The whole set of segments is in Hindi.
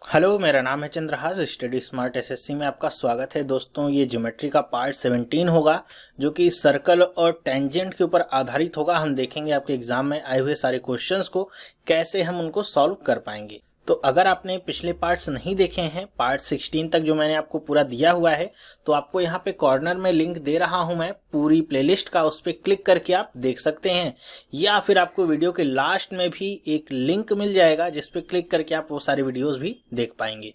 हेलो, मेरा नाम है चंद्रहास। स्टडी स्मार्ट एसएससी में आपका स्वागत है। दोस्तों, ये ज्योमेट्री का पार्ट 17 होगा जो कि सर्कल और टेंजेंट के ऊपर आधारित होगा। हम देखेंगे आपके एग्जाम में आए हुए सारे क्वेश्चंस को कैसे हम उनको सॉल्व कर पाएंगे। तो अगर आपने पिछले पार्ट्स नहीं देखे हैं, पार्ट 16 तक जो मैंने आपको पूरा दिया हुआ है, तो आपको यहाँ पे कॉर्नर में लिंक दे रहा हूं मैं पूरी प्लेलिस्ट का, उस पर क्लिक करके आप देख सकते हैं। या फिर आपको वीडियो के लास्ट में भी एक लिंक मिल जाएगा जिस पे क्लिक करके आप वो सारे वीडियोस भी देख पाएंगे।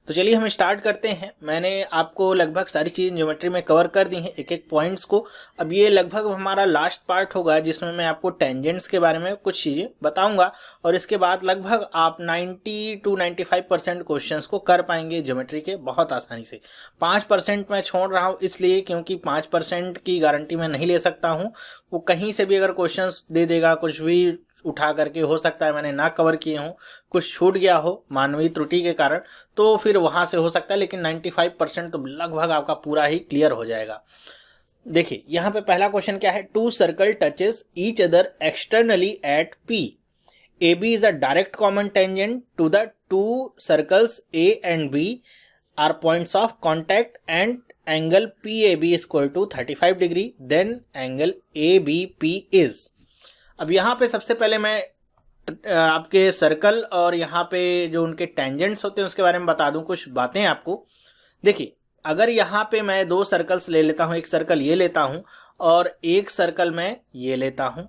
तो चलिए हम स्टार्ट करते हैं। मैंने आपको लगभग सारी चीज़ें ज्योमेट्री में कवर कर दी हैं, एक एक पॉइंट्स को। अब ये लगभग हमारा लास्ट पार्ट होगा जिसमें मैं आपको टेंजेंट्स के बारे में कुछ चीज़ें बताऊंगा और इसके बाद लगभग आप 90 to 95% क्वेश्चंस को कर पाएंगे ज्योमेट्री के बहुत आसानी से। 5% मैं छोड़ रहा हूँ इसलिए क्योंकि 5% की गारंटी मैं नहीं ले सकता हूँ। वो कहीं से भी अगर क्वेश्चंस दे देगा, कुछ भी उठा करके, हो सकता है मैंने ना कवर किए हूँ, कुछ छूट गया हो मानवीय त्रुटि के कारण, तो फिर वहां से हो सकता है। लेकिन 95% तो लगभग आपका पूरा ही क्लियर हो जाएगा। देखिए यहाँ पे पहला क्वेश्चन क्या है। Two circle touches each other externally at P. A B is a direct common tangent to the two circles A and B are points of contact and angle P A B is equal to 35 degree, then angle A B P is. अब यहाँ पे सबसे पहले मैं आपके सर्कल और यहाँ पे जो उनके टेंजेंट्स होते हैं उसके बारे में बता दूं कुछ बातें आपको। देखिए, अगर यहाँ पे मैं दो सर्कल्स ले लेता हूँ, एक सर्कल ये लेता हूँ और एक सर्कल मैं ये लेता हूँ।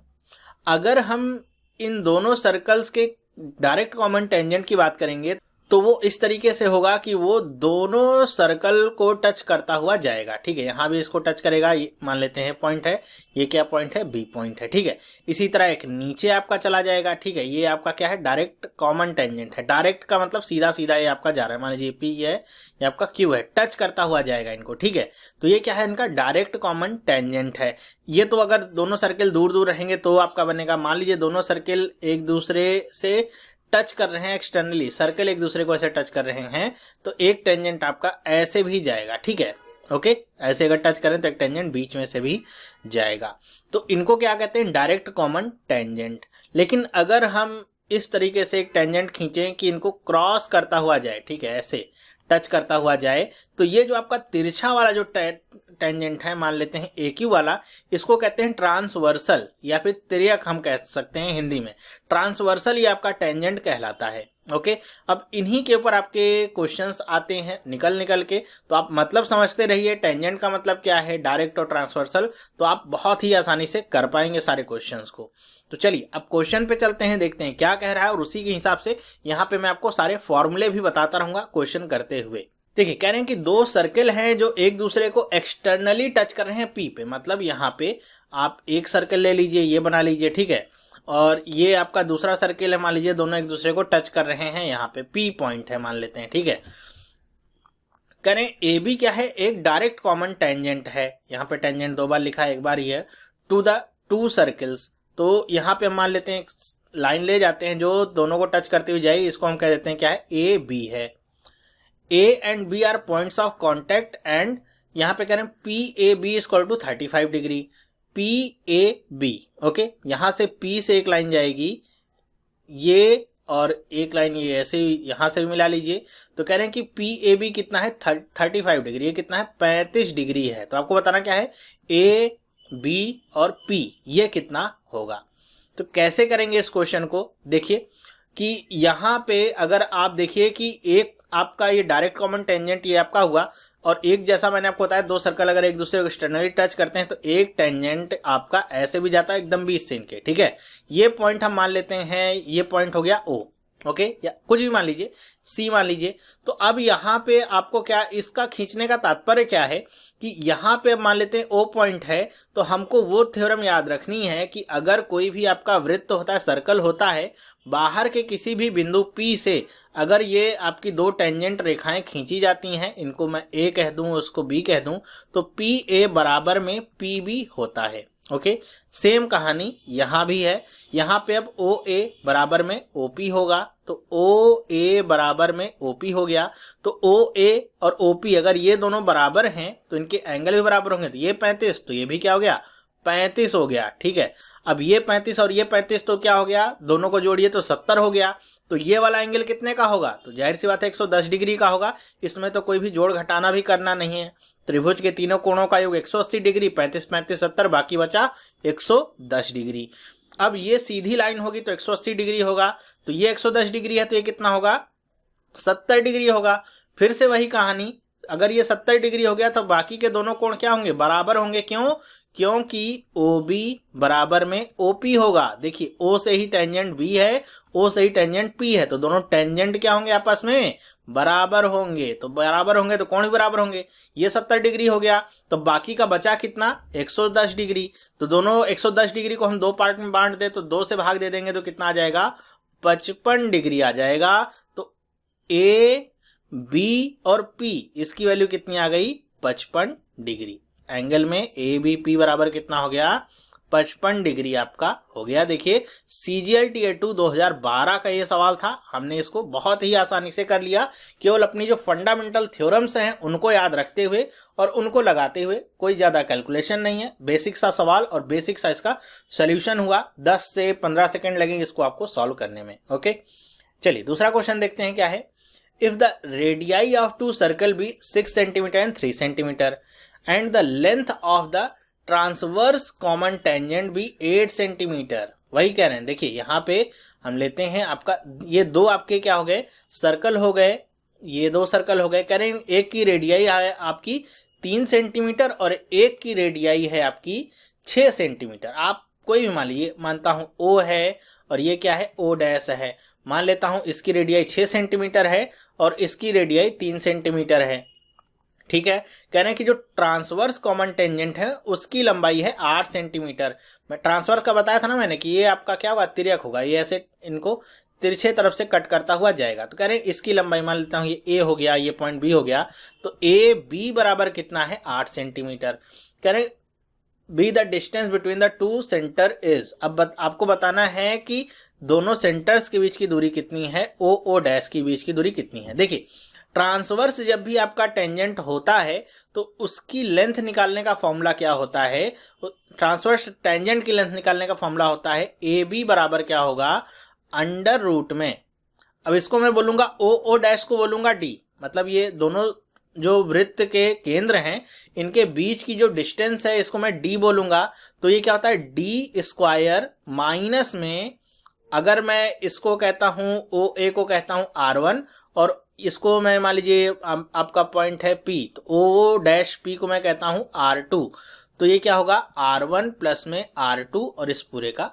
अगर हम इन दोनों सर्कल्स के डायरेक्ट कॉमन टेंजेंट की बात करेंगे तो वो इस तरीके से होगा कि वो दोनों सर्कल को टच करता हुआ जाएगा। ठीक है, यहाँ भी इसको टच करेगा, ये मान लेते हैं पॉइंट है, ये क्या पॉइंट है, बी पॉइंट है। ठीक है, इसी तरह एक नीचे आपका चला जाएगा। ठीक है, ये आपका क्या है, डायरेक्ट कॉमन टेंजेंट है। डायरेक्ट का मतलब सीधा सीधा ये आपका जा रहा है। मान लीजिए पी है, ये आपका क्यू है, टच करता हुआ जाएगा इनको। ठीक है, तो ये क्या है, इनका डायरेक्ट कॉमन टेंजेंट है। ये तो अगर दोनों सर्कल दूर दूर रहेंगे तो आपका बनेगा, मान लीजिए दोनों सर्कल एक दूसरे से टच कर रहे हैं एक्सटर्नली, सर्कल एक दूसरे को ऐसे टच कर रहे हैं तो एक टेंजेंट आपका ऐसे भी जाएगा। ठीक है, ओके, ऐसे अगर टच करें तो एक टेंजेंट बीच में से भी जाएगा। तो इनको क्या कहते हैं, डायरेक्ट कॉमन टेंजेंट। लेकिन अगर हम इस तरीके से एक टेंजेंट खींचें कि इनको क्रॉस करता हुआ जाए, ठीक है, ऐसे टच करता हुआ जाए, तो ये जो आपका तिरछा वाला जो टेंजेंट है, मान लेते हैं ए क्यू वाला, इसको कहते हैं ट्रांसवर्सल या फिर तिर्यक हम कह सकते हैं हिंदी में। ट्रांसवर्सल ये आपका टेंजेंट कहलाता है। ओके, अब इन्हीं के ऊपर आपके क्वेश्चंस आते हैं निकल निकल के, तो आप मतलब समझते रहिए टेंजेंट का मतलब क्या है, डायरेक्ट और ट्रांसवर्सल, तो आप बहुत ही आसानी से कर पाएंगे सारे क्वेश्चंस को। तो चलिए अब क्वेश्चन पे चलते हैं, देखते हैं क्या कह रहा है और उसी के हिसाब से यहाँ पे मैं आपको सारे फॉर्मूले भी बताता रहूंगा क्वेश्चन करते हुए। देखिए, कह रहे हैं कि दो सर्कल हैं जो एक दूसरे को एक्सटर्नली टच कर रहे हैं पी पे। मतलब यहाँ पे आप एक सर्कल ले लीजिए, ये बना लीजिए, ठीक है, और ये आपका दूसरा सर्कल है, मान लीजिए दोनों एक दूसरे को टच कर रहे हैं, यहाँ पे पी पॉइंट है मान लेते हैं। ठीक है, करें ए बी क्या है, एक डायरेक्ट कॉमन टेंजेंट है। यहाँ पे टेंजेंट दो बार लिखा है, एक बार ही है, टू द टू सर्कल्स। तो यहाँ पे हम मान लेते हैं लाइन ले जाते हैं जो दोनों को टच करते हुए जाए, इसको हम कह देते हैं क्या है, ए बी है। A and B are points of contact and यहाँ पे करें P A B is equal to 35 degree. P A B, okay, यहां से पी से एक लाइन जाएगी ये और एक लाइन ये ऐसे यहां से भी मिला लीजिए। तो कह रहे हैं कि पी ए बी कितना है, 35 डिग्री, ये कितना है, 35 डिग्री है। तो आपको बताना क्या है, ए बी और पी ये कितना होगा। तो कैसे करेंगे इस क्वेश्चन को, देखिए कि यहाँ पे अगर आप देखिए कि एक आपका ये डायरेक्ट कॉमन टेंजेंट ये आपका हुआ और एक, जैसा मैंने आपको बताया, दो सर्कल अगर एक दूसरे को एक्सटर्नली टच करते हैं तो एक टेंजेंट आपका ऐसे भी जाता है एकदम बीच से इनके। ठीक है, ये पॉइंट हम मान लेते हैं, ये पॉइंट हो गया ओ, ओके, या कुछ भी मान लीजिए, सी मान लीजिए। तो अब यहाँ पे आपको क्या, इसका खींचने का तात्पर्य क्या है कि यहाँ पे मान लेते हैं ओ पॉइंट है, तो हमको वो थ्योरम याद रखनी है कि अगर कोई भी आपका वृत्त होता है, सर्कल होता है, बाहर के किसी भी बिंदु P से अगर ये आपकी दो टेंजेंट रेखाएं खींची जाती हैं, इनको मैं A कह दूं, उसको B कह दूं, तो PA बराबर में PB होता है। ओके, सेम कहानी यहाँ भी है। यहाँ पे अब OA बराबर में OP होगा, तो OA बराबर में OP हो गया। तो OA और OP अगर ये दोनों बराबर हैं तो इनके एंगल भी बराबर होंगे। तो ये 35, तो ये भी क्या हो गया, 35 हो गया। ठीक है, अब ये 35 और ये 35 तो क्या हो गया, दोनों को जोड़िए तो 70 हो गया। तो ये वाला एंगल कितने का होगा, तो जाहिर सी बात है 110 डिग्री का होगा। इसमें तो कोई भी जोड़ घटाना भी करना नहीं है। त्रिभुज के तीनों कोणों का योग 180 डिग्री, 35 35 70, बाकी बचा 110 डिग्री। अब ये सीधी लाइन होगी तो 180 डिग्री होगा, तो ये 110 डिग्री है तो ये कितना होगा, 70 डिग्री होगा। फिर से वही कहानी, अगर ये 70 डिग्री हो गया तो बाकी के दोनों कोण क्या होंगे, बराबर होंगे। क्यों, क्योंकि OB बराबर में OP होगा। देखिए O से ही टेंजेंट B है, O से ही टेंजेंट P है, तो दोनों टेंजेंट क्या होंगे, आपस में बराबर होंगे। तो बराबर होंगे तो कोण भी बराबर होंगे। ये 70 डिग्री हो गया, तो बाकी का बचा कितना, 110 डिग्री। तो दोनों 110 डिग्री को हम दो पार्ट में बांट दे तो 2 से भाग दे देंगे तो कितना आ जाएगा, 55 डिग्री आ जाएगा। तो A, B और P इसकी वैल्यू कितनी आ गई, 55 डिग्री। एंगल में ABP बराबर कितना हो गया, 55 डिग्री आपका हो गया। देखिए CGL Tier 2 2012 का ये सवाल था, हमने इसको बहुत ही आसानी से कर लिया। केवल अपनी जो फंडामेंटल थ्योरम्स हैं उनको याद रखते हुए और उनको लगाते हुए, कोई ज्यादा कैलकुलेशन नहीं है। बेसिक सा सवाल और बेसिक सा इसका सोल्यूशन हुआ। 10 से 15 सेकेंड लगेंगे इसको आपको सॉल्व करने में। ओके, चलिए दूसरा क्वेश्चन देखते हैं क्या है। If the radii of two circle be 6 centimetre and 3 centimetre and the length of the transverse common tangent भी 8 सेंटीमीटर, वही कह रहे हैं। देखिए यहाँ पे हम लेते हैं आपका, ये दो आपके क्या हो गए, सर्कल हो गए, ये दो सर्कल हो गए। कह रहे हैं एक की रेडियाई है आपकी 3 सेंटीमीटर और एक की रेडियाई है आपकी 6 सेंटीमीटर। आप कोई भी मान लीजिए, मानता हूं O है और ये क्या है, O डैश है। मान लेता हूं इसकी रेडियाई 6 सेंटीमीटर है और इसकी रेडियाई 3 सेंटीमीटर है। ठीक है, कह रहे हैं कि जो ट्रांसवर्स कॉमन टेंजेंट है उसकी लंबाई है 8 सेंटीमीटर। मैं ट्रांसवर्स का बताया था ना मैंने कि ये आपका क्या होगा, तिर्यक होगा। ये ऐसे इनको तिरछे तरफ से कट करता हुआ जाएगा। तो कह रहे हैं इसकी लंबाई, मान लेता हूं ये A हो गया, ये पॉइंट B हो गया, तो AB बराबर कितना है, 8 सेंटीमीटर। कह रहे be the distance between the two centre is. अब आपको बताना है कि दोनों सेंटर्स के बीच की दूरी कितनी है, O डैश के बीच की दूरी कितनी है। देखिए ट्रांसवर्स जब भी आपका टेंजेंट होता है तो उसकी लेंथ निकालने का फॉर्मूला क्या होता है, ट्रांसवर्स टेंजेंट की लेंथ निकालने का फॉर्मूला होता है AB बराबर क्या होगा, अंडर रूट में। अब इसको मैं बोलूंगा O डैश को बोलूंगा D, मतलब ये दोनों जो वृत्त के केंद्र हैं इनके बीच की जो डिस्टेंस है इसको मैं D बोलूंगा। तो ये क्या होता है, D स्क्वायर माइनस में, अगर मैं इसको कहता हूं OA को कहता हूं R1 और इसको मैं मान लीजिए आपका पॉइंट है P, तो O डैश P को मैं कहता हूं R2। तो ये क्या होगा, R1 प्लस में R2 और इस पूरे का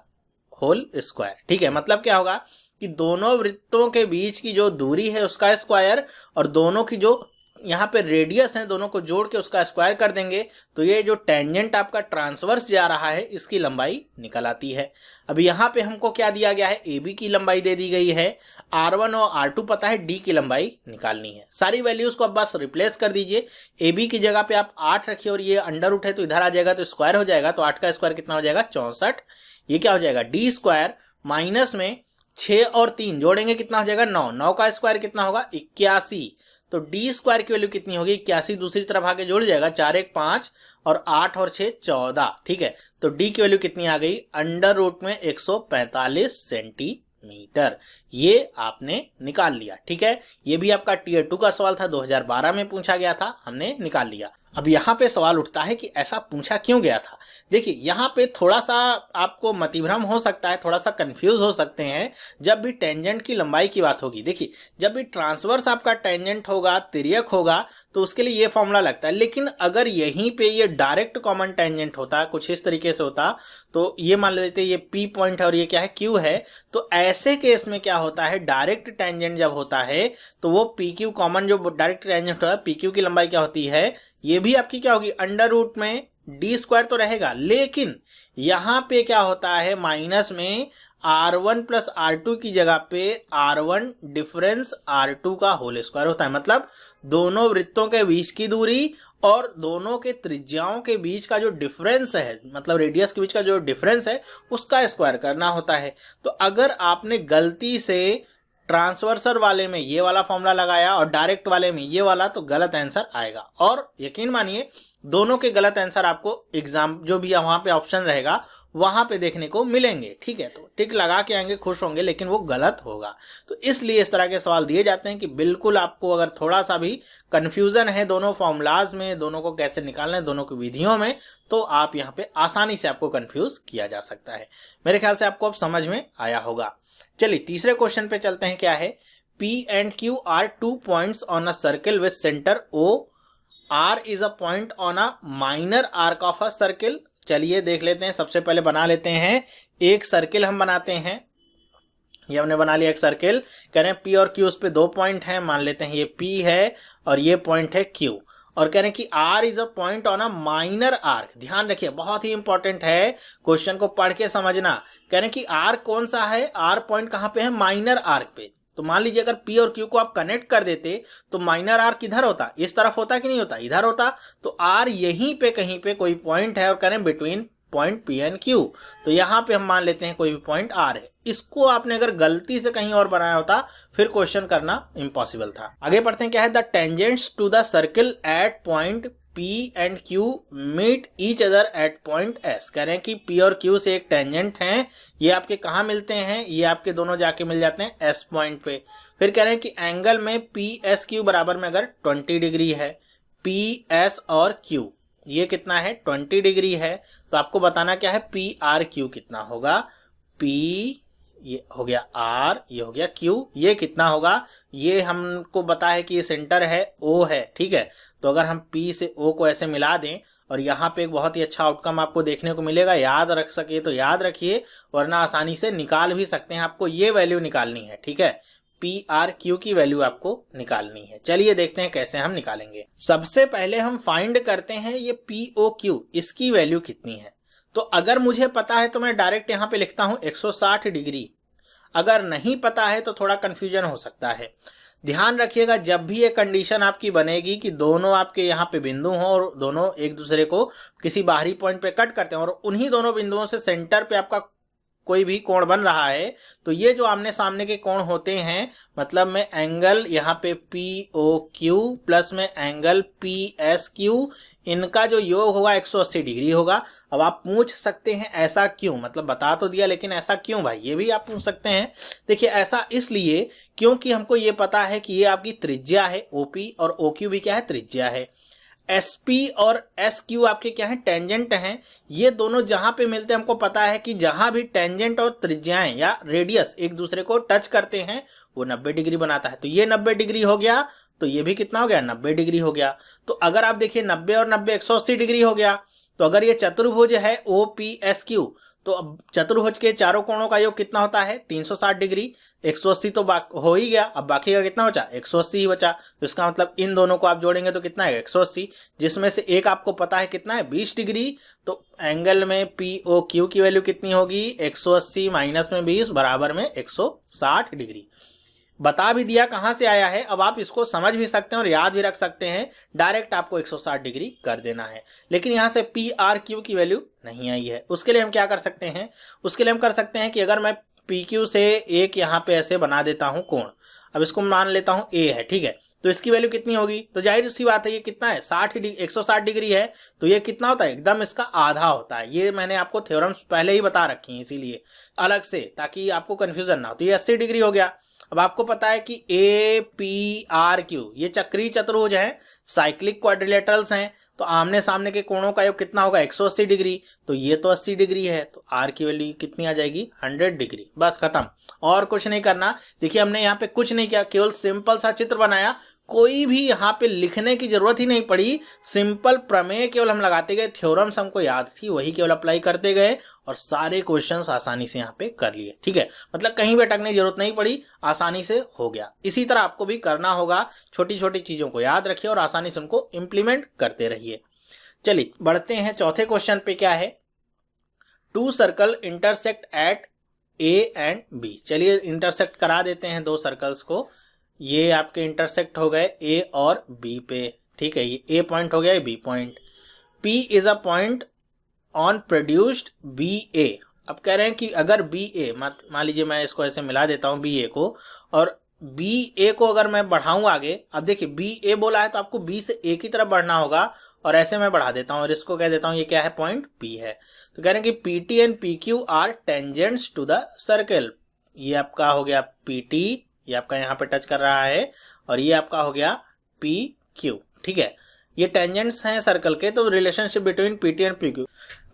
होल स्क्वायर। ठीक है, मतलब क्या होगा कि दोनों वृत्तों के बीच की जो दूरी है उसका स्क्वायर और दोनों की जो यहाँ पे रेडियस है दोनों को जोड़ के उसका स्क्वायर कर देंगे तो ये जो टेंजेंट आपका ट्रांसवर्स जा रहा है इसकी लंबाई निकल आती है। अब यहाँ पे हमको क्या दिया गया है, AB की लंबाई दे दी गई है, R1 और R2 पता है, D की लंबाई निकालनी है। सारी वैल्यूज को अब बस रिप्लेस कर दीजिए। AB की जगह पे आप 8 रखिए और ये अंडर रूट है तो इधर आ जाएगा तो स्क्वायर हो जाएगा, तो 8 का स्क्वायर कितना हो जाएगा, 64। ये क्या हो जाएगा, D स्क्वायर माइनस में 6 और 3 जोड़ेंगे कितना हो जाएगा, 9। 9 का स्क्वायर कितना होगा, 81। तो D स्क्वायर की वैल्यू कितनी होगी, 81 दूसरी तरफ आके जोड़ जाएगा, 4 1 5 और 8 और 6 14। ठीक है, तो D की वैल्यू कितनी आ गई, अंडर रूट में 145 सेंटीमीटर। ये आपने निकाल लिया। ठीक है, ये भी आपका Tier 2 का सवाल था, 2012 में पूछा गया था, हमने निकाल लिया। अब यहाँ पे सवाल उठता है कि ऐसा पूछा क्यों गया था। देखिए यहाँ पे थोड़ा सा आपको मतिभ्रम हो सकता है, थोड़ा सा कंफ्यूज हो सकते हैं जब भी टेंजेंट की लंबाई की बात होगी। देखिए जब भी ट्रांसवर्स आपका टेंजेंट होगा, तिर्यक होगा, तो उसके लिए ये फॉर्मूला लगता है। लेकिन अगर यहीं पे ये डायरेक्ट कॉमन टेंजेंट होता, कुछ इस तरीके से होता, तो ये मान लेते ये P पॉइंट है और ये क्या है, Q है, तो ऐसे केस में क्या होता है, डायरेक्ट टेंजेंट जब होता है तो वो PQ कॉमन जो डायरेक्ट टेंजेंट होता है, PQ की लंबाई क्या होती है, ये भी आपकी क्या होगी, अंडर रूट में D स्क्वायर तो रहेगा, लेकिन यहां पे क्या होता है, माइनस में R1 प्लस R2 की जगह पे R1 डिफरेंस R2 का होल स्क्वायर होता है। मतलब दोनों वृत्तों के बीच की दूरी और दोनों के त्रिज्याओं के बीच का जो डिफरेंस है, मतलब रेडियस के बीच का जो डिफरेंस है, उसका स्क्वायर करना होता है। तो अगर आपने गलती से ट्रांसवर्सर वाले में ये वाला फॉर्मूला लगाया और डायरेक्ट वाले में ये वाला, तो गलत आंसर आएगा। और यकीन मानिए दोनों के गलत आंसर आपको एग्जाम जो भी वहां पे ऑप्शन रहेगा वहां पे देखने को मिलेंगे। ठीक है, तो टिक लगा के आएंगे, खुश होंगे, लेकिन वो गलत होगा। तो इसलिए इस तरह के सवाल दिए जाते हैं कि बिल्कुल आपको अगर थोड़ा सा भी कंफ्यूजन है दोनों फॉर्मूलाज में, दोनों को कैसे निकालना है, दोनों की विधियों में, तो आप यहाँ पे आसानी से आपको कंफ्यूज किया जा सकता है। मेरे ख्याल से आपको अब समझ में आया होगा। चलिए तीसरे क्वेश्चन पे चलते हैं। क्या है? P and Q are 2 points on a circle with center O. R is a point on a minor arc of a circle. चलिए देख लेते हैं। सबसे पहले बना लेते हैं एक सर्किल हम बनाते हैं। ये हमने बना लिया एक सर्किल। कह रहे हैं P और Q उस पे 2 पॉइंट हैं। मान लेते हैं ये P है और ये पॉइंट है Q। और कह रहे हैं कि R is a point on a minor arc. ध्यान रखिए, बहुत ही इंपॉर्टेंट है, क्वेश्चन को पढ़ के समझना। कह रहे हैं कि R कौन सा है? R पॉइंट कहाँ पे है? माइनर आर्क पे। तो मान लीजिए अगर P और Q को आप कनेक्ट कर देते तो माइनर आर्क किधर होता? इस तरफ होता कि नहीं होता? इधर होता। तो R यहीं पे कहीं पे कोई पॉइंट है और कह रहे हैं between point P and Q। तो यहाँ पे हम मान लेते हैं कोई भी पॉइंट R है। इसको आपने अगर गलती से कहीं और बनाया होता फिर क्वेश्चन करना इम्पॉसिबल था। आगे पढ़ते हैं। क्या है? The tangents to the circle at point P and Q meet each other at point S। कह रहे हैं कि P और Q से एक टेंजेंट हैं, ये आपके कहाँ मिलते हैं? ये आपके दोनों जाके मिल जाते हैं S पॉइंट पे। फिर कह रहे हैं कि एंगल में PSQ बराबर में अगर 20 डिग्री है, PS और Q ये कितना है? 20 डिग्री है। तो आपको बताना क्या है? PRQ कितना होगा? P ये हो गया R, ये हो गया Q, ये कितना होगा? ये हमको पता है कि ये सेंटर है O है। ठीक है, तो अगर हम P से O को ऐसे मिला दें और यहाँ पे एक बहुत ही अच्छा आउटकम आपको देखने को मिलेगा। याद रख सके तो याद रखिए, वरना आसानी से निकाल भी सकते हैं। आपको ये वैल्यू निकालनी है। ठीक है, PRQ की वैल्यू आपको निकालनी है। चलिए देखते हैं कैसे हम निकालेंगे। सबसे पहले हम फाइंड करते हैं ये POQ, इसकी वैल्यू कितनी है। तो अगर मुझे पता है तो मैं डायरेक्ट यहाँ पे लिखता हूँ 160 डिग्री। अगर नहीं पता है तो थोड़ा कंफ्यूजन हो सकता है। ध्यान रखिएगा, जब भी ये कंडीशन आपकी बनेगी कि दोनों आपके यहाँ पे बिंदु हों और दोनों एक दूसरे को किसी बाहरी पॉइंट पे कट करते हैं और उन्हीं दोनों बिंदुओं से सेंटर पे आपका कोई भी कोण बन रहा है, तो ये जो आमने सामने के कोण होते हैं, मतलब में एंगल यहाँ पे POQ प्लस में एंगल PSQ, इनका जो योग होगा 180 डिग्री होगा। अब आप पूछ सकते हैं ऐसा क्यों? मतलब बता तो दिया, लेकिन ऐसा क्यों भाई? ये भी आप पूछ सकते हैं। देखिए ऐसा इसलिए क्योंकि हमको ये पता है कि ये आपकी त्रिज्या है OP और OQ भी क्या है? त्रिज्या है। SP और SQ आपके क्या है? टेंजेंट हैं। ये दोनों जहां पे मिलते हैं हमको पता है कि जहां भी टेंजेंट और त्रिज्याएं या रेडियस एक दूसरे को टच करते हैं वो 90 डिग्री बनाता है। तो ये 90 डिग्री हो गया, तो ये भी कितना हो गया? 90 डिग्री हो गया। तो अगर आप देखिए 90 और 90 180 डिग्री हो गया। तो अगर ये चतुर्भुज है OPSQ, तो अब चतुर्भुज के चारों कोणों का योग कितना होता है? 360 डिग्री। 180 तो हो ही गया, अब बाकी का कितना बचा? 180 ही बचा। तो इसका मतलब इन दोनों को आप जोड़ेंगे तो कितना है? 180, जिसमें से एक आपको पता है कितना है? 20 डिग्री। तो एंगल में POQ की वैल्यू कितनी होगी? 180 माइनस में 20 बराबर में 160 डिग्री। बता भी दिया कहां से आया है। अब आप इसको समझ भी सकते हैं और याद भी रख सकते हैं। डायरेक्ट आपको 160 डिग्री कर देना है। लेकिन यहां से PRQ की वैल्यू नहीं आई है। उसके लिए हम क्या कर सकते हैं? उसके लिए हम कर सकते हैं कि अगर मैं PQ से एक यहां पे ऐसे बना देता हूं कोण, अब इसको मान लेता हूं A है। ठीक है, तो इसकी वैल्यू कितनी होगी? तो जाहिर सी बात है ये कितना है? 160 डिग्री है। तो ये कितना होता है? एकदम इसका आधा होता है। ये मैंने आपको थ्योरम्स पहले ही बता रखी है इसीलिए अलग से, ताकि आपको कंफ्यूजन ना हो। तो ये 80 डिग्री हो गया। अब आपको पता है कि APRQ ये चक्रीय चतुर्भुज है, साइक्लिक क्वाड्रिलेटरल्स हैं। तो आमने सामने के कोणों का योग कितना होगा? 180 डिग्री। तो ये तो 80 डिग्री है, तो R की वैल्यू कितनी आ जाएगी? 100 डिग्री। बस खत्म, और कुछ नहीं करना। देखिए हमने यहाँ पे कुछ नहीं किया, केवल सिंपल सा चित्र बनाया। कोई भी यहाँ पे लिखने की जरूरत ही नहीं पड़ी। सिंपल प्रमेय केवल हम लगाते गए, थ्योरम्स हमको याद थी वही केवल अप्लाई करते गए और सारे क्वेश्चंस आसानी से यहाँ पे कर लिए। ठीक है, मतलब कहीं भी अटकने की जरूरत नहीं पड़ी, आसानी से हो गया। इसी तरह आपको भी करना होगा। छोटी छोटी चीजों को याद रखिए और आसानी से उनको इंप्लीमेंट करते रहिए। चलिए बढ़ते हैं चौथे क्वेश्चन पे। क्या है? 2 circle intersect at A and B। चलिए इंटरसेक्ट करा देते हैं 2 सर्कल्स को। ये आपके इंटरसेक्ट हो गए A और B पे। ठीक है, ये A पॉइंट हो गया, B point. P is a point on produced BA। अब कह रहे हैं कि अगर BA, मान लीजिए मैं इसको ऐसे मिला देता हूं BA को, और BA को अगर मैं बढ़ाऊं आगे, अब देखिए BA बोला है तो आपको B से A की तरफ बढ़ना होगा और ऐसे मैं बढ़ा देता हूँ और इसको कह देता हूँ ये क्या है, पॉइंट P है। तो कह रहे हैं कि PT and PQ are tangents to the circle. ये आपका हो गया PT, ये आपका यहाँ पे टच कर रहा है, और ये आपका हो गया PQ। ठीक है, ये टेंजेंट्स हैं सर्कल के, तो relationship between PT and PQ।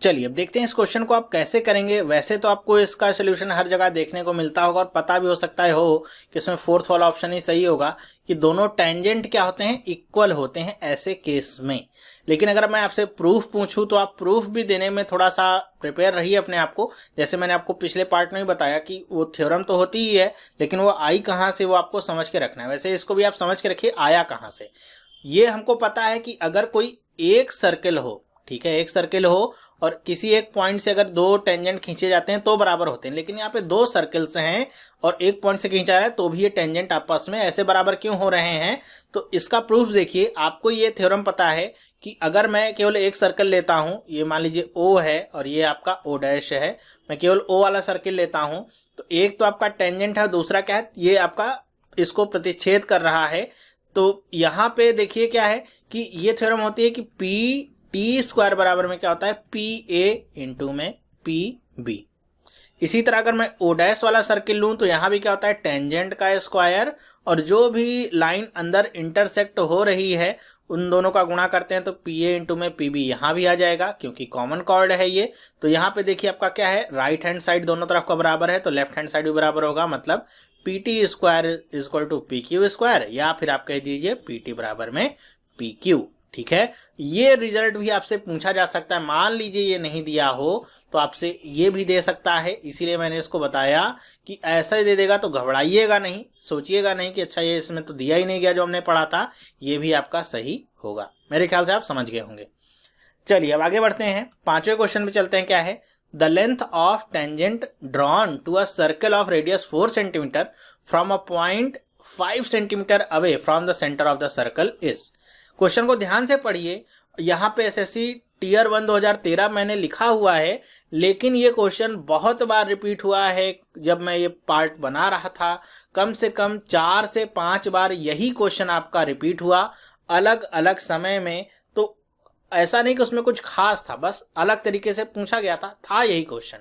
चलिए अब देखते हैं इस क्वेश्चन को आप कैसे करेंगे। वैसे तो आपको इसका सोल्यूशन हर जगह देखने को मिलता होगा और पता भी हो सकता है हो कि इसमें फोर्थ वाला ऑप्शन ही सही होगा कि दोनों टेंजेंट क्या होते हैं, इक्वल होते हैं ऐसे केस में। लेकिन अगर मैं आपसे प्रूफ पूछूं तो आप प्रूफ भी देने में थोड़ा सा प्रिपेयर रहिए अपने आप को। जैसे मैंने आपको पिछले पार्ट में ही बताया कि वो थ्योरम तो होती ही है, लेकिन वो आई कहाँ से वो आपको समझ के रखना है। वैसे इसको भी आप समझ के रखिए आया कहाँ से। ये हमको पता है कि अगर कोई एक सर्कल हो, ठीक है, एक सर्कल हो और किसी एक पॉइंट से अगर दो टेंजेंट खींचे जाते हैं तो बराबर होते हैं, लेकिन यहाँ पे दो सर्कल्स हैं और एक पॉइंट से खींचा रहा है तो भी ये टेंजेंट आपस में ऐसे बराबर क्यों हो रहे हैं। तो इसका प्रूफ देखिए, आपको ये थ्योरम पता है कि अगर मैं केवल एक सर्कल लेता हूं, ये मान लीजिए O है और ये आपका O डैश है, मैं केवल O वाला सर्कल लेता हूं तो एक तो आपका टेंजेंट है, दूसरा क्या है, ये आपका इसको प्रतिच्छेद कर रहा है। तो यहाँ पे देखिए क्या है कि ये थ्योरम होती है कि PT² बराबर में क्या होता है, PA इंटू में PB। इसी तरह अगर मैं O डैश वाला सर्किल लूं तो यहाँ भी क्या होता है, टेंजेंट का स्क्वायर और जो भी लाइन अंदर इंटरसेक्ट हो रही है उन दोनों का गुणा करते हैं तो PA इंटू में PB यहाँ भी आ जाएगा क्योंकि कॉमन कॉर्ड है ये। तो यहाँ पे देखिए आपका क्या है, राइट हैंड साइड दोनों तरफ का बराबर है तो लेफ्ट हैंड साइड भी बराबर होगा, मतलब PT² इक्वल टू PQ², या फिर आप कह दीजिए PT बराबर में PQ। ठीक है, ये रिजल्ट भी आपसे पूछा जा सकता है। मान लीजिए ये नहीं दिया हो तो आपसे ये भी दे सकता है, इसीलिए मैंने इसको बताया कि ऐसा ही दे देगा तो घबराइएगा नहीं, सोचिएगा नहीं कि अच्छा ये इसमें तो दिया ही नहीं गया जो हमने पढ़ा था, ये भी आपका सही होगा। मेरे ख्याल से आप समझ गए होंगे। चलिए अब आगे बढ़ते हैं, पांचवें क्वेश्चन पे चलते हैं। क्या है, the length of tangent drawn to a circle of radius 4 centimetre from a point 5 centimetre away from the centre of the circle is. Question को ध्यान से पढ़िए, यहाँ पे SSC टियर 1 2013 मैंने लिखा हुआ है, लेकिन ये क्वेश्चन बहुत बार रिपीट हुआ है। जब मैं ये पार्ट बना रहा था कम से कम 4 से 5 बार यही क्वेश्चन आपका रिपीट हुआ अलग अलग समय में। तो ऐसा नहीं कि उसमें कुछ खास था, बस अलग तरीके से पूछा गया था यही क्वेश्चन।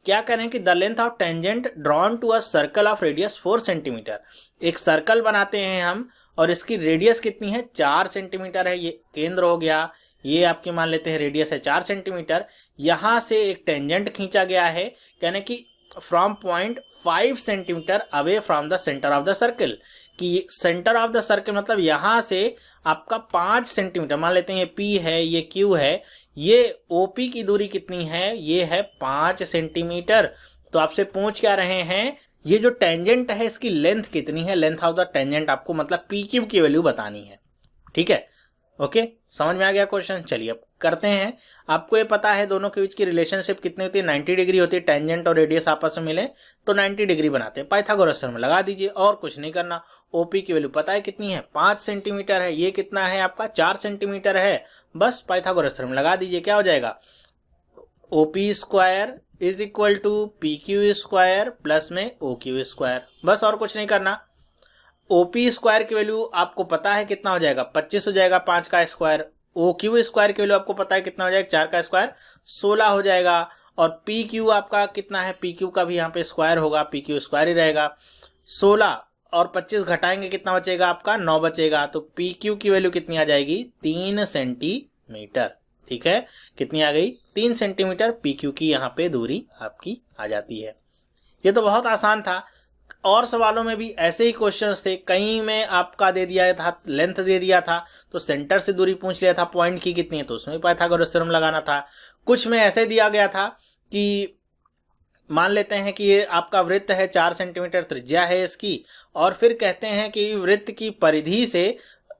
क्या करें कि the length of tangent drawn to a circle of radius 4 centimetre. एक सर्कल बनाते हैं हम और इसकी रेडियस कितनी है, 4 सेंटीमीटर है। ये केंद्र हो गया, ये आपकी मान लेते हैं रेडियस है 4 सेंटीमीटर। यहां से एक टेंजेंट खींचा गया है, यानी कि from point 5 centimetre away from the centre of the circle. कि सेंटर ऑफ द सर्कल मतलब यहां से आपका 5 सेंटीमीटर, मान लेते हैं ये P है, ये Q है, ये OP की दूरी कितनी है, ये है 5 सेंटीमीटर। तो आपसे पूछ क्या रहे हैं, ये जो टेंजेंट है इसकी लेंथ कितनी है, लेंथ ऑफ द टेंजेंट आपको मतलब PQ की वैल्यू बतानी है। ठीक है, ओके, समझ में आ गया क्वेश्चन। चलिए अब करते हैं। आपको ये पता है दोनों के बीच की रिलेशनशिप कितनी होती है, 90 डिग्री होती है। टेंजेंट और रेडियस आपस में मिले तो 90 डिग्री बनाते हैं। पाइथागोरस थ्योरम लगा दीजिए और कुछ नहीं करना। OP की वैल्यू पता है कितनी है, 5 सेंटीमीटर है। ये कितना है आपका, 4 सेंटीमीटर है। बस पाइथागोरस थ्योरम लगा दीजिए, क्या हो जाएगा, OP² is equal to PQ² plus में OQ²। बस और कुछ नहीं करना। OP² की वैल्यू आपको पता है कितना हो जाएगा, 25 हो जाएगा, 5 का स्क्वायर। OQ² की वैल्यू आपको पता है कितना हो जाएगा, 4 का स्क्वायर 16 हो जाएगा। और PQ आपका कितना है, PQ का भी यहाँ पे स्क्वायर होगा, PQ² ही रहेगा। 16 और 25 घटाएंगे कितना बचेगा आपका, 9 बचेगा। तो PQ की वैल्यू कितनी आ जाएगी, 3 सेंटीमीटर। ठीक है, कितनी आ गई, 3 सेंटीमीटर PQ की यहाँ पे दूरी आपकी आ जाती है। ये तो बहुत आसान था। और सवालों में भी ऐसे ही क्वेश्चंस थे, कहीं में आपका दे दिया था, लेंथ दे दिया था तो सेंटर से दूरी पूछ लिया था, पॉइंट की कितनी है तो उसमें पाइथागोरस थ्योरम लगाना था। कुछ में ऐसे दिया गया था कि मान लेते हैं कि ये आपका वृत्त है, 4 सेंटीमीटर त्रिज्या है इसकी, और फिर कहते हैं कि वृत्त की परिधि से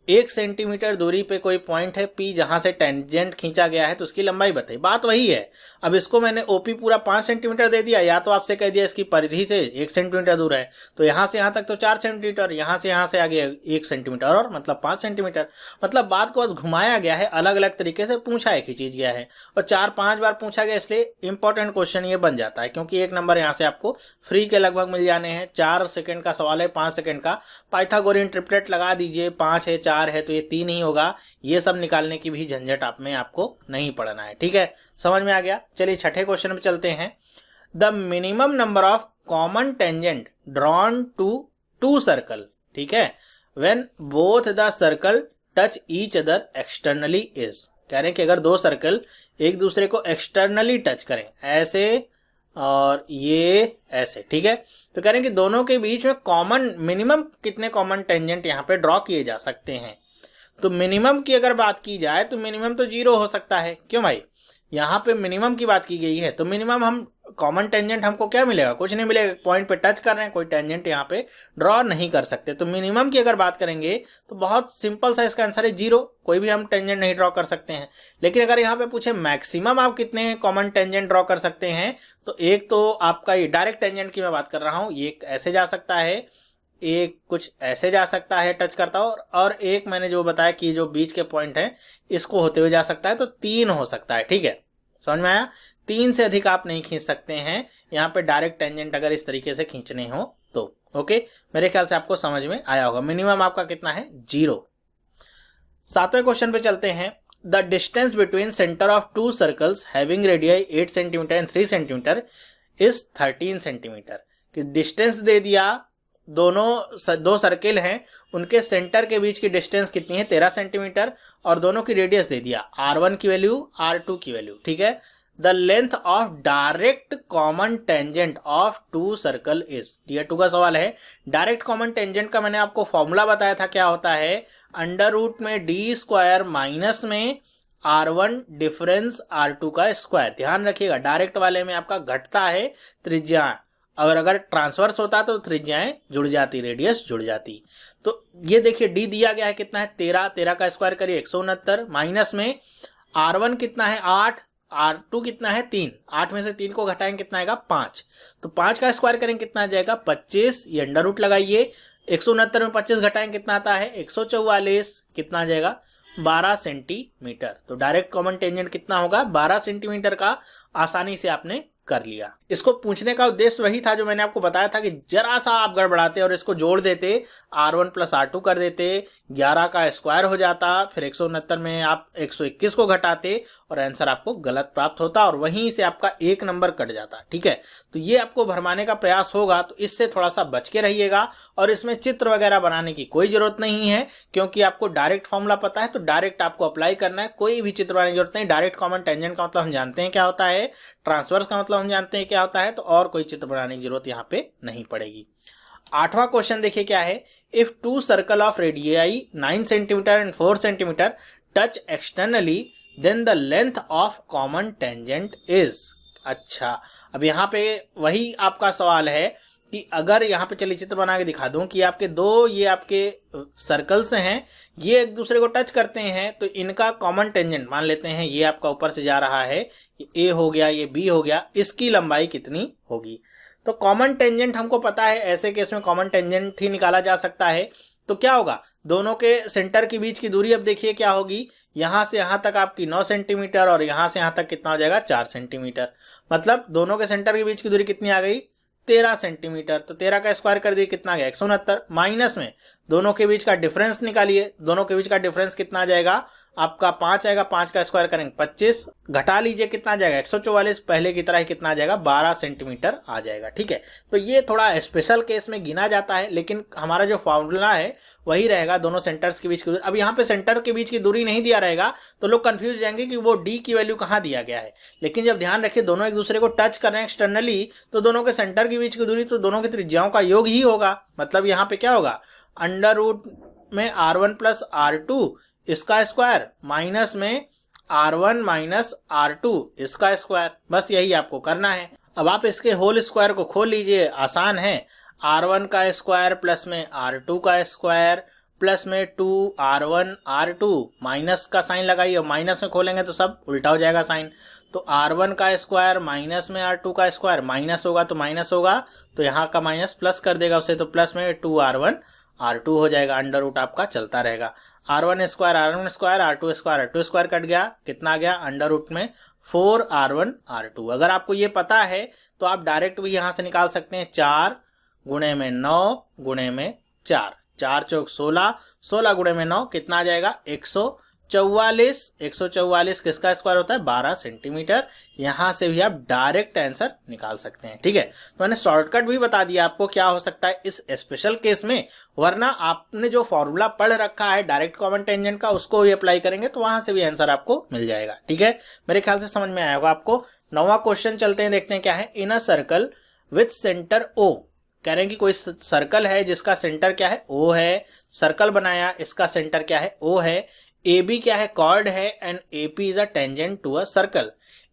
1 सेंटीमीटर दूरी पे कोई पॉइंट है P जहां से टेंजेंट खींचा गया है तो उसकी लंबाई बताई। बात वही है। अब इसको मैंने OP पूरा 5 सेंटीमीटर दे दिया, या तो आपसे कह दिया इसकी परिधि से 1 सेंटीमीटर दूर है तो यहां से यहां तक तो 4 सेंटीमीटर, यहां से आगे 1 सेंटीमीटर और मतलब 5 सेंटीमीटर। मतलब बात को बस घुमाया गया है, अलग अलग तरीके से पूछा एक ही चीज गया है और 4-5 बार पूछा गया, इसलिए इंपॉर्टेंट क्वेश्चन ये बन जाता है। क्योंकि 1 नंबर यहाँ से आपको फ्री के लगभग मिल जाने हैं। 4 सेकंड का सवाल है, 5 सेकंड का। पाइथागोरियन ट्रिपलेट लगा दीजिए, 5 है, 4 4 है तो ये 3 ही होगा, ये सब निकालने की भी झंझट आप में आपको नहीं पड़ना है। ठीक है, समझ में आ गया। चलिए छठे क्वेश्चन पे चलते हैं। The minimum number of common tangent drawn to two circle, ठीक है, when both the circle touch each other externally is. कह रहे हैं कि अगर दो सर्कल एक दूसरे को एक्सटर्नली टच करें, ऐसे और ये ऐसे, ठीक है, तो कह रहे हैं कि दोनों के बीच में कॉमन मिनिमम कितने कॉमन टेंजेंट यहाँ पे ड्रॉ किए जा सकते हैं। तो मिनिमम की अगर बात की जाए तो मिनिमम तो 0 हो सकता है। क्यों भाई, यहाँ पे मिनिमम की बात की गई है तो मिनिमम हम कॉमन टेंजेंट हमको क्या मिलेगा, कुछ नहीं मिलेगा। पॉइंट पे टच कर रहे हैं, कोई टेंजेंट यहाँ पे ड्रॉ नहीं कर सकते। तो मिनिमम की अगर बात करेंगे तो बहुत सिंपल सा इसका आंसर है 0, कोई भी हम टेंजेंट नहीं ड्रॉ कर सकते हैं। लेकिन अगर यहाँ पे पूछे मैक्सिमम आप कितने कॉमन टेंजेंट ड्रॉ कर सकते हैं, तो एक तो आपका ये डायरेक्ट टेंजेंट की मैं बात कर रहा हूँ, ये ऐसे जा सकता है, एक कुछ ऐसे जा सकता है टच करता हो, और एक मैंने जो बताया कि जो बीच के पॉइंट है इसको होते हुए जा सकता है, तो 3 हो सकता है। ठीक है, समझ में आया। 3 से अधिक आप नहीं खींच सकते हैं यहाँ पे डायरेक्ट टेंजेंट अगर इस तरीके से खींचने हो तो। ओके, मेरे ख्याल से आपको समझ में आया होगा। मिनिमम आपका कितना है, 0। 7वें क्वेश्चन पे चलते हैं। The distance between centre of to circles having radii 8 centimetre and 3 centimetre is 13 centimetre. कि डिस्टेंस दे दिया, दो सर्किल हैं, उनके सेंटर के बीच की डिस्टेंस कितनी है, 13 सेंटीमीटर, और दोनों की रेडियस दे दिया, R1 की वैल्यू, R2 की वैल्यू। ठीक है, the length of direct common tangent of two circle is. Tier 2 का सवाल है। डायरेक्ट कॉमन टेंजेंट का मैंने आपको फॉर्मूला बताया था, क्या होता है, अंडर रूट में d² माइनस में R1 डिफरेंस R2 का स्क्वायर। ध्यान रखिएगा, डायरेक्ट वाले में आपका घटता है त्रिज्या, अगर ट्रांसवर्स होता तो त्रिज्याएं जुड़ जाती, रेडियस जुड़ जाती। तो ये देखिए d दिया गया है कितना है, 13 का स्क्वायर करिए 169, माइनस में R1 कितना है 8, R2 कितना है 3, 8 में से 3 को घटाएंगे कितना आएगा 5, तो 5 का स्क्वायर करेंगे कितना आ जाएगा 25, ये अंडर रूट लगाइए, 169 में 25 घटाएंगे कितना आता है 144, कितना आ जाएगा 12 सेंटीमीटर। तो डायरेक्ट कॉमन टेंजेंट कितना होगा 12 सेंटीमीटर का, आसानी से आपने कर लिया। इसको पूछने का उद्देश्य वही था जो मैंने आपको बताया था कि जरा सा आप गड़बड़ाते और इसको जोड़ देते, R1 प्लस R2 कर देते, 11 का स्क्वायर हो जाता, फिर 169 में आप 121 को घटाते और आंसर आपको गलत प्राप्त होता और वहीं से आपका 1 नंबर कट जाता। ठीक है, तो ये आपको भरमाने का प्रयास होगा, तो इससे थोड़ा सा बच के रहिएगा। और इसमें चित्र वगैरह बनाने की कोई जरूरत नहीं है, क्योंकि आपको डायरेक्ट फॉर्मूला पता है, तो डायरेक्ट आपको अप्लाई करना है, कोई भी चित्र बनाने की जरूरत नहीं। डायरेक्ट कॉमन टेंजेंट का मतलब हम जानते हैं क्या होता है, ट्रांसवर्स का मतलब हम जानते हैं क्या होता है, तो और कोई चित्र बनाने की जरूरत यहाँ पे नहीं पड़ेगी। 8वां क्वेश्चन देखिए क्या है। If two circle of radii 9 centimetre and 4 centimetre touch externally then the length of common tangent is. अच्छा, अब यहाँ पे वही आपका सवाल है कि अगर यहाँ पे चलिए चित्र बना के दिखा दूं कि आपके दो ये आपके सर्कल्स हैं, ये एक दूसरे को टच करते हैं, तो इनका कॉमन टेंजेंट मान लेते हैं, ये आपका ऊपर से जा रहा है, ये A हो गया, ये B हो गया, इसकी लंबाई कितनी होगी। तो कॉमन टेंजेंट हमको पता है, ऐसे केस में कॉमन टेंजेंट ही निकाला जा सकता है। तो क्या होगा, दोनों के सेंटर के बीच की दूरी अब देखिए क्या होगी, यहां से यहां तक आपकी 9 सेंटीमीटर और यहां से यहां तक कितना हो जाएगा 4 सेंटीमीटर। मतलब दोनों के सेंटर के बीच की दूरी कितनी आ गई 13 सेंटीमीटर। तो 13 का स्क्वायर कर दिए कितना आ गया 169, माइनस में दोनों के बीच का डिफरेंस निकालिए, दोनों के बीच का डिफरेंस कितना आ जाएगा आपका 5 आएगा, 5 का स्क्वायर करेंगे 25, घटा लीजिए कितना आ जाएगा 144, पहले की तरह ही कितना आ जाएगा 12 सेंटीमीटर आ जाएगा। ठीक है, तो ये थोड़ा स्पेशल केस में गिना जाता है, लेकिन हमारा जो फॉर्मूला है वही रहेगा, दोनों सेंटर्स के बीच की दूरी। अब यहाँ पे सेंटर के बीच की दूरी नहीं दिया रहेगा तो लोग कंफ्यूज हो जाएंगे कि वो डी की वैल्यू कहाँ दिया गया है। लेकिन जब ध्यान रखिए दोनों एक दूसरे को टच कर रहे हैं एक्सटर्नली, तो दोनों के सेंटर के बीच की दूरी तो दोनों की त्रिज्याओं का योग ही होगा। मतलब यहाँ पे क्या होगा, अंडर रूट में R1 प्लस R2 इसका स्क्वायर माइनस में R1 माइनस R2 इसका स्क्वायर, बस यही आपको करना है। अब आप इसके होल स्क्वायर को खोल लीजिए, आसान है, R1 का स्क्वायर प्लस में R2 का स्क्वायर प्लस में 2R1 R2, माइनस का साइन लगाइए, और माइनस में खोलेंगे तो सब उल्टा हो जाएगा साइन। तो R1 का स्क्वायर माइनस में R2 का स्क्वायर, माइनस होगा तो माइनस होगा, तो यहाँ का माइनस प्लस कर देगा उसे, तो प्लस में 2R1 R2 हो जाएगा, अंडर रूट आपका चलता रहेगा। R1 square R1 square, R2 square R2 square cut गया, कितना आ गया अंडर रूट में 4R1 R2। अगर आपको ये पता है तो आप डायरेक्ट भी यहाँ से निकाल सकते हैं, 4 गुणे में 9 गुणे में 4, 4 चौक 16, 16 गुणे में 9 कितना आ जाएगा 144। 144 किसका स्क्वायर होता है 12 सेंटीमीटर। यहां से भी आप डायरेक्ट आंसर निकाल सकते हैं। ठीक है, तो मैंने शॉर्टकट भी बता दिया आपको क्या हो सकता है इस स्पेशल केस में, वरना आपने जो फॉर्मूला पढ़ रखा है डायरेक्ट कॉमन टेंजेंट का उसको भी अप्लाई करेंगे तो वहां से भी आंसर आपको मिल जाएगा। ठीक है, मेरे ख्याल से समझ में आया होगा आपको। 9वां क्वेश्चन चलते हैं, देखते हैं क्या है। In a circle with centre O, कह रहे हैं कि कोई सर्कल है जिसका सेंटर क्या है ओ है। सर्कल बनाया, इसका सेंटर क्या है ओ है। ए बी क्या है कॉर्ड है and A P is a tangent to a circle.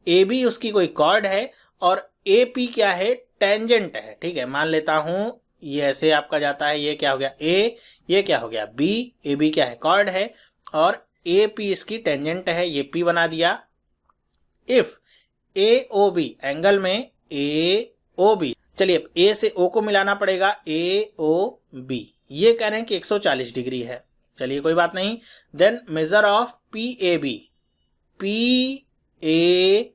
A B उसकी कोई कॉर्ड है और ए पी क्या है टेंजेंट है। ठीक है, मान लेता हूं ये ऐसे आपका जाता है, ये क्या हो गया ए, ये क्या हो गया बी। ए बी क्या है कॉर्ड है और ए पी इसकी टेंजेंट है, ये पी बना दिया। If A O B, angle में ए ओ बी, चलिए अब ए से ओ को मिलाना पड़ेगा, ए ओ बी, ये कह रहे हैं कि 140 डिग्री है। चलिए कोई बात नहीं। Then measure of P A B, P A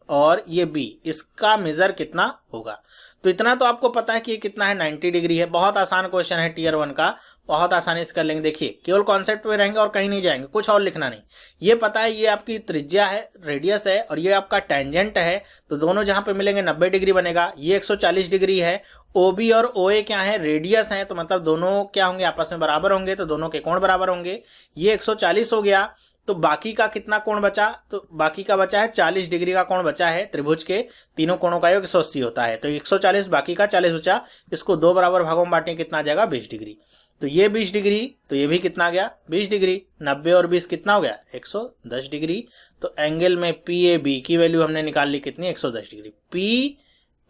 और ये बी, इसका मेजर कितना होगा। तो इतना तो आपको पता है कि ये कितना है 90 डिग्री है। बहुत आसान क्वेश्चन है टीयर 1 का, बहुत आसानी से कर लेंगे। देखिए केवल कॉन्सेप्ट में रहेंगे और कहीं नहीं जाएंगे, कुछ और लिखना नहीं। ये पता है ये आपकी त्रिज्या है, रेडियस है और ये आपका टेंजेंट है, तो दोनों जहां पे मिलेंगे 90 डिग्री बनेगा। ये 140 डिग्री है। OB और OA क्या है रेडियस है, तो मतलब दोनों क्या होंगे आपस में बराबर होंगे, तो दोनों के कोण बराबर होंगे। ये 140 हो गया, तो बाकी का कितना कोण बचा, तो बाकी का बचा है 40 डिग्री का कोण बचा है। त्रिभुज के तीनों कोणों का योग 180 होता है, तो 140 बाकी का 40 बचा। इसको दो बराबर भागों में बांटें, कितना आ जाएगा 20 डिग्री। तो ये 20 डिग्री, तो ये भी कितना आ गया 20 डिग्री। 90 और 20 कितना हो गया 110 डिग्री। तो एंगल में पी ए बी की वैल्यू हमने निकाल ली कितनी 110 डिग्री। पी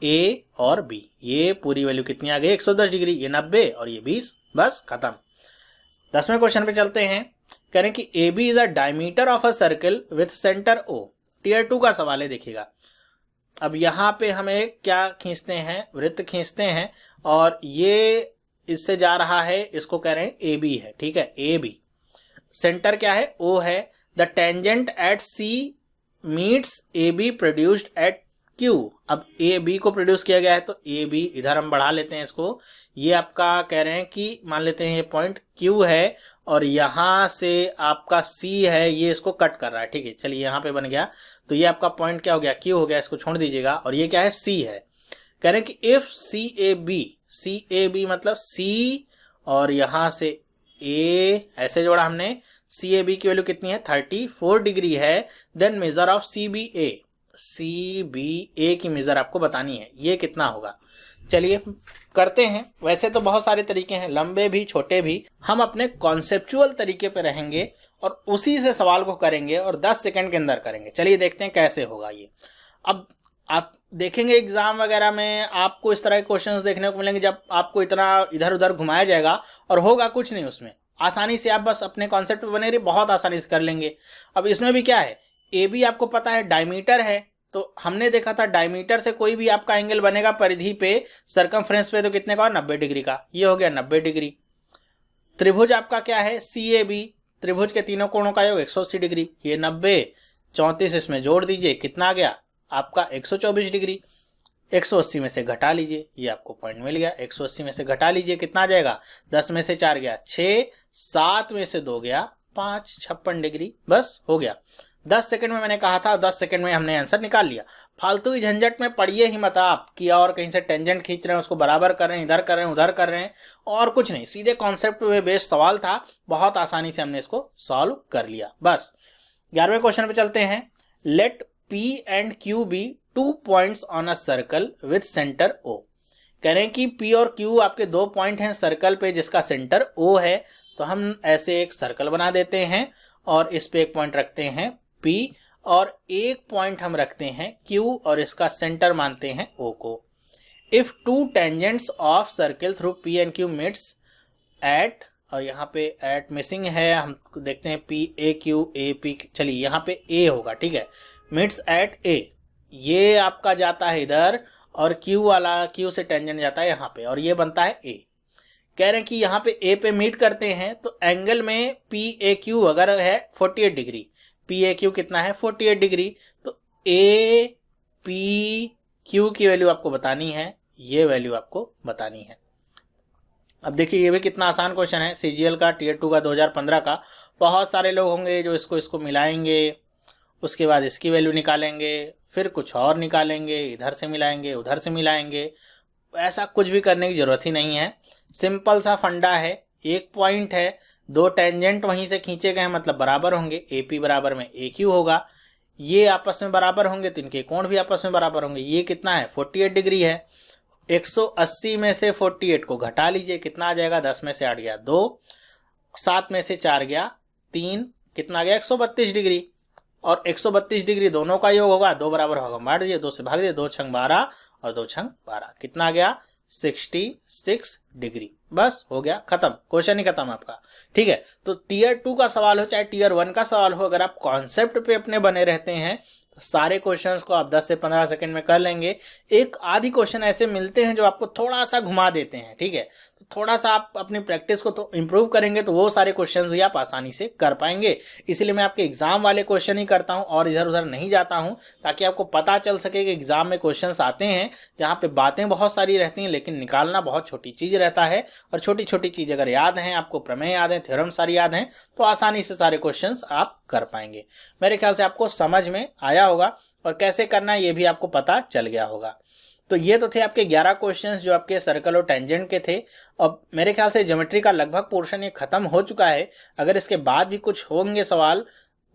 ए और बी, ये पूरी वैल्यू कितनी आ गई 110 डिग्री। ये 90 और ये 20, बस खत्म। 10वें क्वेश्चन पे चलते हैं। कह रहे हैं कि A B is a diameter of a circle with centre O. Tier 2 का सवाल है, देखिएगा। अब यहां पे हमें क्या खींचते हैं, वृत्त खींचते हैं और ये इससे जा रहा है, इसको कह रहे हैं ए बी है। ठीक है, ए बी, सेंटर क्या है ओ है। The tangent at C meets A B produced at Q. अब ए बी को प्रोड्यूस किया गया है, तो ए बी इधर हम बढ़ा लेते हैं इसको। ये आपका कह रहे हैं कि मान लेते हैं ये पॉइंट क्यू है और यहां से आपका सी है, ये इसको कट कर रहा है। ठीक है, चलिए यहां पे बन गया, तो ये आपका पॉइंट क्या हो गया क्यू हो गया, इसको छोड़ दीजिएगा। और ये क्या है सी है। कह रहे हैं कि इफ सी ए बी मतलब सी और यहां से ए ऐसे जोड़ा हमने, सी ए बी की वैल्यू कितनी है 34 डिग्री है। Then measure of C B A की मेजर आपको बतानी है, ये कितना होगा। चलिए करते हैं। वैसे तो बहुत सारे तरीके हैं, लंबे भी छोटे भी। हम अपने कॉन्सेप्चुअल तरीके पे रहेंगे और उसी से सवाल को करेंगे और 10 सेकंड के अंदर करेंगे। चलिए देखते हैं कैसे होगा ये। अब आप देखेंगे एग्जाम वगैरह में आपको इस तरह के क्वेश्चंस देखने को मिलेंगे, जब आपको इतना इधर उधर घुमाया जाएगा और होगा कुछ नहीं उसमें। आसानी से आप बस अपने कॉन्सेप्ट पे बने रहिए, बहुत आसानी से कर लेंगे। अब इसमें भी क्या है, ए बी आपको पता है डायमीटर है, तो हमने देखा था डायमीटर से कोई भी आपका एंगल बनेगा परिधि पे, सरकमफ्रेंस पे, तो कितने का 90 डिग्री का। ये हो गया 90 डिग्री। त्रिभुज आपका क्या है सी ए बी, त्रिभुज के तीनों कोणों का योग 180 डिग्री। ये 90, 34 इसमें जोड़ दीजिए, कितना आ गया आपका 124 डिग्री। 180 में से घटा लीजिए, ये आपको पॉइंट मिल गया। 180 में से घटा लीजिए, कितना आ जाएगा 10 में से 4 गया 6, 7 में से 2 गया 5, 56 डिग्री। बस हो गया। 10 सेकंड में मैंने कहा था, 10 सेकंड में हमने आंसर निकाल लिया। फालतू ही झंझट में पड़िए ही मत आप कि और कहीं से टेंजेंट खींच रहे हैं, उसको बराबर कर रहे हैं, इधर कर रहे हैं, उधर कर रहे हैं, और कुछ नहीं। सीधे कॉन्सेप्ट पे बेस्ड सवाल था, बहुत आसानी से हमने इसको सॉल्व कर लिया। बस 11वें क्वेश्चन पे चलते हैं। Let P and Q be 2 points on a circle with centre O। कह रहे हैं कि P और Q आपके 2 पॉइंट हैं सर्कल पे जिसका सेंटर O है। तो हम ऐसे एक सर्कल बना देते हैं और इस पे एक पॉइंट रखते हैं P और एक पॉइंट हम रखते हैं Q और इसका सेंटर मानते हैं O को। If 2 tangents of circle through P and Q meets eight, और यहाँ पे एट मिसिंग है, हम देखते हैं P A Q A P, चलिए यहाँ पे A होगा। ठीक है, मीट्स एट A, ये आपका जाता है इधर और Q वाला Q से टेंजेंट जाता है यहाँ पे और ये बनता है A। कह रहे हैं कि यहाँ पे A पे मीट करते हैं, तो एंगल में PAQ अगर है 48 डिग्री, PAQ कितना है 48 डिग्री, तो APQ की वैल्यू आपको बतानी है, ये वैल्यू आपको बतानी है। अब देखिए ये भी कितना आसान क्वेश्चन है, सीजीएल का टीयर 2 का 2015 का। बहुत सारे लोग होंगे जो इसको मिलाएंगे, उसके बाद इसकी वैल्यू निकालेंगे, फिर कुछ और निकालेंगे, इधर से मिलाएंगे, उधर से मिलाएंगे। ऐसा कुछ भी करने की जरूरत ही नहीं है। सिंपल सा फंडा है, एक पॉइंट है, दो टेंजेंट वहीं से खींचे गए मतलब बराबर होंगे, AP बराबर में AQ होगा। ये आपस में बराबर होंगे तो इनके कोण भी आपस में बराबर होंगे। ये कितना है 48 डिग्री है। 180 में से 48 को घटा लीजिए, कितना आ जाएगा, 10 में से 8 गया 2, 7 में से 4 गया 3, कितना गया 132 डिग्री। और 132 डिग्री दोनों का योग होगा, 2 बराबर होगा, बांट दीजिए, 2 से भाग दीजिए, 2 छंग 12 और 2 छंग 12, कितना गया 66 डिग्री। बस हो गया, खत्म, क्वेश्चन ही खत्म आपका। ठीक है, तो टीयर 2 का सवाल हो चाहे टीयर 1 का सवाल हो, अगर आप कॉन्सेप्ट पे अपने बने रहते हैं तो सारे क्वेश्चंस को आप 10 से 15 सेकंड में कर लेंगे। एक आधी क्वेश्चन ऐसे मिलते हैं जो आपको थोड़ा सा घुमा देते हैं, ठीक है, तो थोड़ा सा आप अपनी प्रैक्टिस को तो इंप्रूव करेंगे तो वो सारे क्वेश्चन भी आप आसानी से कर पाएंगे। इसीलिए मैं आपके एग्जाम वाले क्वेश्चन ही करता हूं और इधर उधर नहीं जाता हूं, ताकि आपको पता चल सके कि एग्जाम में क्वेश्चन आते हैं जहां पे बातें बहुत सारी रहती हैं लेकिन निकालना बहुत छोटी चीज रहता है। और छोटी छोटी चीज अगर याद है, आपको प्रमेय याद है, थ्योरम सारी याद है, तो आसानी से सारे क्वेश्चन आप कर पाएंगे। मेरे ख्याल से आपको समझ में आया होगा और कैसे करना है ये भी आपको पता चल गया होगा। तो ये तो थे आपके 11 क्वेश्चंस जो आपके सर्कल और टेंजेंट के थे। अब मेरे ख्याल से ज्योमेट्री का लगभग पोर्शन ये खत्म हो चुका है। अगर इसके बाद भी कुछ होंगे सवाल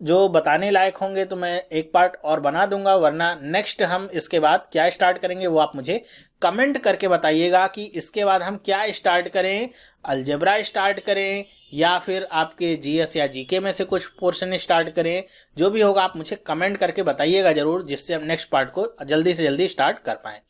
जो बताने लायक होंगे तो मैं एक पार्ट और बना दूंगा, वरना नेक्स्ट हम इसके बाद क्या स्टार्ट करेंगे वो आप मुझे कमेंट करके बताइएगा कि इसके बाद हम क्या स्टार्ट करें, अलजेब्रा स्टार्ट करें या फिर आपके जीएस या जीके में से कुछ पोर्शन स्टार्ट करें। जो भी होगा आप मुझे कमेंट करके बताइएगा जरूर, जिससे हम नेक्स्ट पार्ट को जल्दी से जल्दी स्टार्ट कर पाएं।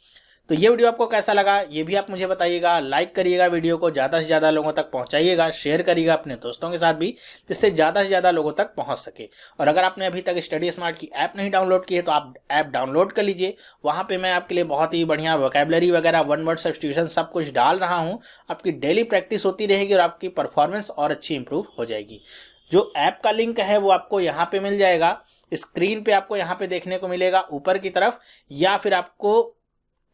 तो ये वीडियो आपको कैसा लगा ये भी आप मुझे बताइएगा। लाइक करिएगा, वीडियो को ज़्यादा से ज़्यादा लोगों तक पहुंचाइएगा, शेयर करिएगा अपने दोस्तों के साथ भी, जिससे ज़्यादा से ज़्यादा लोगों तक पहुंच सके। और अगर आपने अभी तक स्टडी स्मार्ट की ऐप नहीं डाउनलोड की है तो आप ऐप डाउनलोड कर लीजिए। वहाँ पे मैं आपके लिए बहुत ही बढ़िया वोकैबुलरी वगैरह, वन वर्ड सब्स्टिट्यूशन सब कुछ डाल रहा हूँ। आपकी डेली प्रैक्टिस होती रहेगी और आपकी परफॉर्मेंस और अच्छी इंप्रूव हो जाएगी। जो ऐप का लिंक है वो आपको यहाँ पे मिल जाएगा, स्क्रीन पे आपको यहाँ पे देखने को मिलेगा ऊपर की तरफ, या फिर आपको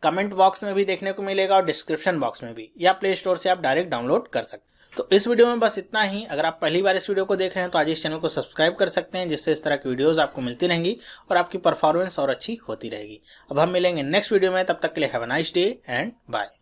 कमेंट बॉक्स में भी देखने को मिलेगा और डिस्क्रिप्शन बॉक्स में भी, या प्ले स्टोर से आप डायरेक्ट डाउनलोड कर सकते हैं। तो इस वीडियो में बस इतना ही। अगर आप पहली बार इस वीडियो को देख रहे हैं तो आज इस चैनल को सब्सक्राइब कर सकते हैं, जिससे इस तरह की वीडियोस आपको मिलती रहेंगी और आपकी परफॉर्मेंस और अच्छी होती रहेगी। अब हम मिलेंगे नेक्स्ट वीडियो में, तब तक के लिए have a nice day and bye.